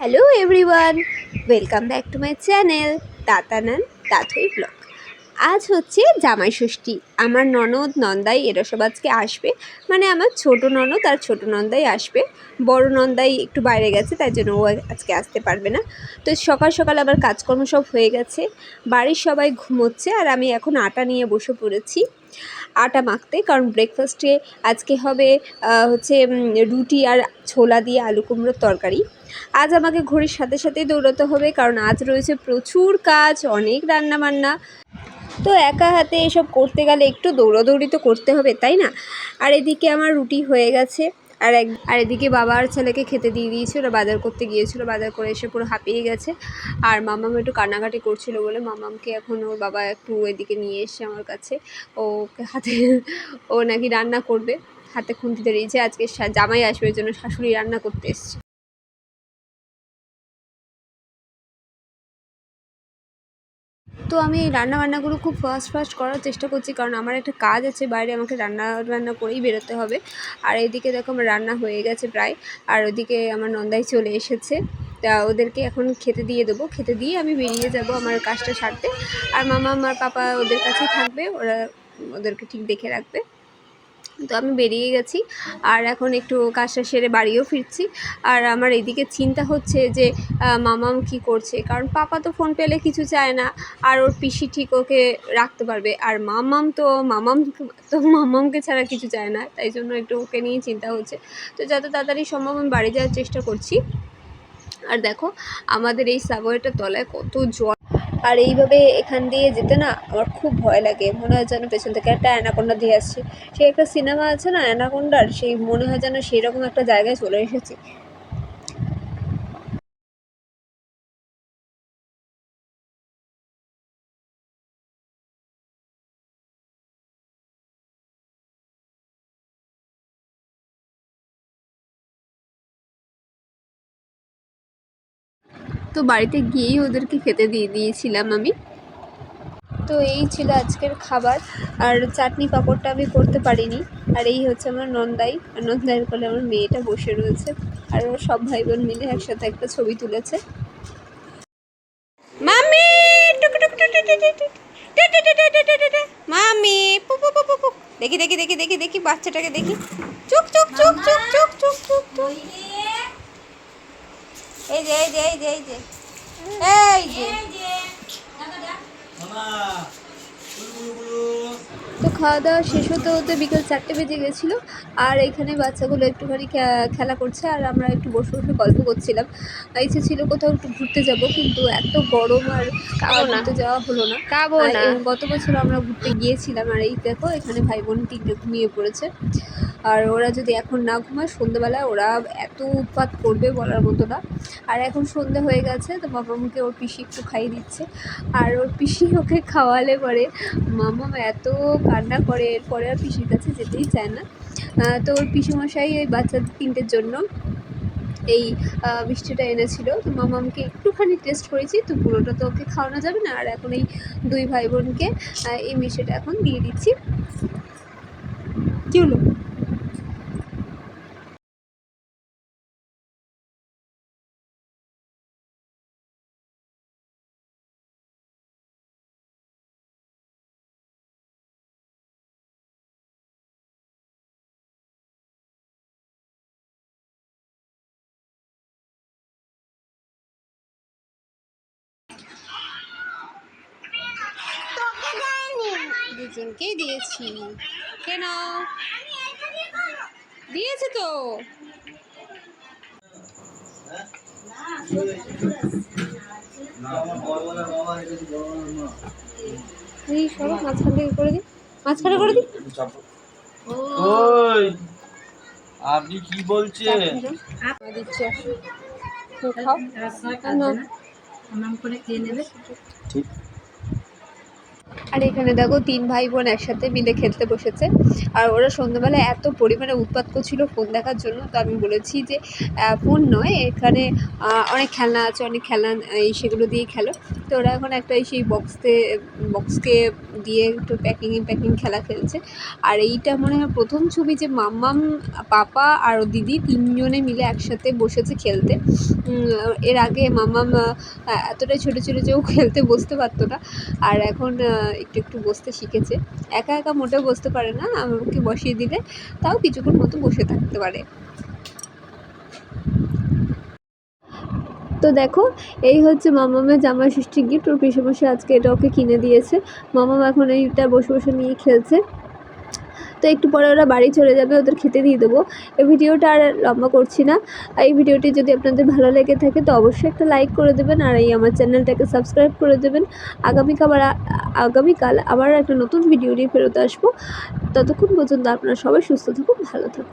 Hello everyone, welcome back to my channel তাতানান Tathoi blog. আজ হচ্ছে জামাই ষষ্ঠী। আমার ননদ নন্দাই এরা সব আজকে আসবে, মানে আমার ছোট ননদ আর ছোট নন্দাই আসবে। বড় নন্দাই একটু বাইরে গেছে, তাই জন্য ও আজকে আসতে পারবে না। তো সকাল সকাল আবার কাজকর্ম সব হয়ে গেছে, বাড়ির সবাই ঘুমোচ্ছে আর আমি এখন আটা নিয়ে বসে পড়েছি আটা মাখতে। কারণ ব্রেকফাস্টে আজকে হবে হচ্ছে রুটি আর ছোলা দিয়ে আলু কুমড়োর তরকারি। আজ আমাকে ঘড়ির সাথে সাথেই দৌড়াতে হবে, কারণ আজ রয়েছে প্রচুর কাজ, অনেক রান্নাবান্না। তো একা হাতে এসব করতে গেলে একটু দৌড়াদৌড়ি তো করতে হবে, তাই না? আর এদিকে আমার রুটি হয়ে গেছে, আর এদিকে বাবা আর ছেলেকে খেতে দিয়ে দিয়েছে। ওরা বাজার করতে গিয়েছিলো, বাজার করে এসে পুরো হাঁপিয়ে গেছে। আর মামাম একটু কান্নাকাটি করছিল বলে মামামকে এখন ওর বাবা একটু এদিকে নিয়ে এসে আমার কাছে, ওকে হাতে ও নাকি রান্না করবে, হাতে খুন্তি ধরিয়েছে। আজকে জামাই আসবে, ওই জন্য শাশুড়ি রান্না করতে এসছে। তো আমি এই রান্নাবান্নাগুলো খুব ফাস্ট করার চেষ্টা করছি, কারণ আমার একটা কাজ আছে বাইরে, আমাকে রান্না করেই বেরোতে হবে। আর এদিকে দেখো আমার রান্না হয়ে গেছে প্রায়, আর ওদিকে আমার নন্দাই চলে এসেছে। তা ওদেরকে এখন খেতে দিয়ে দেবো, খেতে দিয়ে আমি বেরিয়ে যাব আমার কাজটা সারতে। আর মামা আমার পাপা ওদের কাছেই থাকবে, ওরা ওদেরকে ঠিক দেখে রাখবে। তো আমি বেরিয়ে গেছি, আর এখন একটু কাজটা সেরে বাড়িও ফিরছি। আর আমার এদিকে চিন্তা হচ্ছে যে মামাম কি করছে, কারণ পাপা তো ফোন পেলে কিছু চায় না, আর ওর পিসি ঠিক ওকে রাখতে পারবে। আর মামামকে ছাড়া কিছু চায় না, তাই জন্য একটু ওকে নিয়ে চিন্তা হচ্ছে। তো যত তাড়াতাড়ি সম্ভব আমি বাড়ি যাওয়ার চেষ্টা করছি। আর দেখো আমাদের এই সাবওয়েটার তলায় কত জল, আর এইভাবে এখান দিয়ে যেতে না আমার খুব ভয় লাগে। মনে হয় যেন পেছন থেকে একটা অ্যানাকোন্ডা দিয়ে আসছে। সেই একটা সিনেমা আছে না অ্যানাকোন্ডার, সেই মনে হয় যেন সেই রকম একটা জায়গায় চলে এসেছি। তো বাড়িতে গিয়েই ওদেরকে খেতে দিয়ে দিয়েছিলাম আমি। তো এই ছিল আজকের খাবার। আর চাটনি পাঁপড়টা আমি করতে পারিনি। আর এই হচ্ছে আমার নন্দাই, আর নন্দাইয়ের কোলে আমার মেয়েটা বসে রয়েছে। আর ওর সব ভাই বোন মিলে একসাথে একটা ছবি তুলেছে। মামি টুক টুক টুক টুক টুক টুক টুক টুক টুক টুক টুক টুক। মামি পু পু পু পু পু। দেখি দেখি দেখি দেখি দেখি বাচ্চাটাকে দেখি। চুক চুক চুক চুক চুক চুক চুক চুক। এই যে এই যে এই যে এই যে এই যে। তো খাওয়া দাওয়া শেষ হতে হতে বিকেল 4টে বেজে গেছিলো। আর এখানে বাচ্চাগুলো একটুখানি খেলা করছে, আর আমরা একটু বসে বসে গল্প করছিলাম। ইচ্ছে ছিল কোথাও একটু ঘুরতে যাব, কিন্তু এত গরম আর ঘুরতে যাওয়া হলো না। গত বছর আমরা ঘুরতে গিয়েছিলাম। আর এই দেখো এখানে ভাই বোন 3টে ঘুমিয়ে পড়েছে। আর ওরা যদি এখন না ঘুমায় সন্ধ্যেবেলায় ওরা এত উৎপাত করবে বলার মতো না। আর এখন সন্ধ্যে হয়ে গেছে, তো মামাকে ওর পিসি একটু খাইয়ে দিচ্ছে। আর ওর পিসি ওকে খাওয়ালে পরে মামা এত কান্না করে, এরপরে আর পিসির কাছে যেতেই চায় না। তো ওর পিসিমশাই ওই বাচ্চা 3টের জন্য এই মিষ্টিটা এনেছিল। তো মামামকে একটুখানি টেস্ট করেছি, তো পুরোটা তো ওকে খাওয়ানো যাবে না। আর এখন এই 2 ভাই বোনকে এই মিষ্টিটা এখন দিয়ে দিচ্ছি। কী হলো? দুজনকেই দিয়েছি। কেন দিয়েছে তো? এই সরো, মাঝখান থেকে করে দিই, মাঝখানে করে দিই। ওই আপনি কি বলছেন? দিচ্ছি, খাও নাম করে খেয়ে নেবে। ঠিক আর এখানে দেখো 3 ভাই বোন একসাথে মিলে খেলতে বসেছে। আর ওরা সন্ধ্যাবেলায় এত পরিমাণে উৎপাত করছিল ফোন দেখার জন্য, তো আমি বলেছি যে ফোন নয়, এখানে অনেক খেলনা আছে, অনেক খেলনা সেগুলো দিয়েই খেলো। তো ওরা এখন একটা সেই বক্সকে দিয়ে একটু প্যাকিং খেলা খেলছে। আর এইটা মনে হয় প্রথম ছবি যে মাম্মাম, পাপা আর দিদি 3 জনে মিলে একসাথে বসেছে খেলতে। এর আগে মাম্মাম এতটাই ছোটো ছিল যে ও খেলতে বসতে পারতো না, আর এখন একটু বসতে শিখেছে। একা একা মোটেও বসতে পারে না, আমাকে বসিয়ে দিলে তাও কিছুক্ষণ মতো বসে থাকতে পারে। তো দেখো, এই হচ্ছে মামামের জামাই ষষ্ঠীর গিফট। ওর পিসেমশাই আজকে এটা ওকে কিনে দিয়েছে। মামাম এখন এইটা বসে বসে নিয়ে খেলছে। তো একটু পরে ওরা বাড়ি চলে যাবে, ওদের খেতে দিয়ে দেবো। এই ভিডিওটা আর লম্বা করছি না। এই ভিডিওটি যদি আপনাদের ভালো লেগে থাকে তো অবশ্যই একটা লাইক করে দেবেন, আর এই আমার চ্যানেলটাকে সাবস্ক্রাইব করে দেবেন। আগামীকাল আবার একটা নতুন ভিডিও নিয়ে ফেরত আসবো। ততক্ষণ পর্যন্ত আপনারা সবাই সুস্থ থাকুন, ভালো থাকুন।